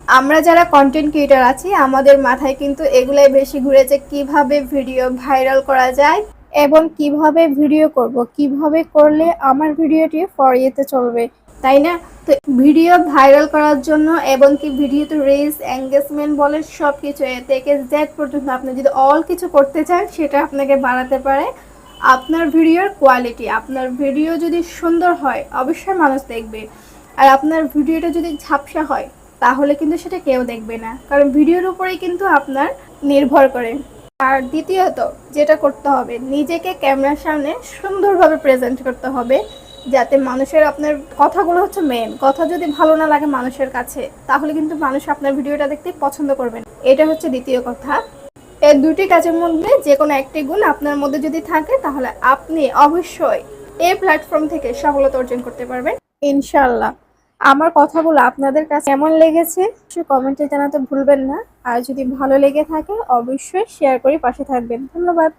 আমরা যারা content creator আছি আমাদের মাথায় কিন্তু এগুলাই বেশি ঘুরে যে কিভাবে ভিডিও ভাইরাল করা যায় এবং কিভাবে ভিডিও করব, কিভাবে করলে আমার ভিডিওটি ফর ইউতে চলবে, তাই না? তো ভিডিও ভাইরাল করার জন্য এবং কি ভিডিওতে রিচ এঙ্গেজমেন্ট বলে সব কিছু এ থেকে জেড পর্যন্ত আপনি যদি অল কিছু করতে চান সেটা আপনাকে বাড়াতে পারে আপনার ভিডিওর কোয়ালিটি। আপনার ভিডিও যদি সুন্দর হয় অবশ্যই মানুষ দেখবে, আর আপনার ভিডিওটা যদি ঝাপসা হয় তাহলে কিন্তু সেটা কেউ দেখবে না, কারণ ভিডিওর উপরেই কিন্তু আপনার নির্ভর করে। আর দ্বিতীয়ত যেটা করতে হবে, নিজেকে ক্যামেরার সামনে সুন্দরভাবে প্রেজেন্ট করতে হবে, যাতে মানুষের আপনার কথাগুলো হচ্ছে মেন কথা, যদি ভালো না লাগে মানুষের কাছে তাহলে কিন্তু মানুষ আপনার ভিডিওটা দেখতে পছন্দ করবে না। এটা হচ্ছে দ্বিতীয় কথা। এই দুটি কাজের মধ্যে যে কোনো একটি গুণ আপনার মধ্যে যদি থাকে তাহলে আপনি অবশ্যই এই প্ল্যাটফর্ম থেকে সফলতা অর্জন করতে পারবেন ইনশাল্লাহ। আমার কথাগুলো আপনাদের কাছে কেমন লেগেছে কমেন্টে জানাতে ভুলবেন না, আর যদি ভালো লেগে থাকে অবশ্যই শেয়ার করে পাশে থাকবেন। ধন্যবাদ।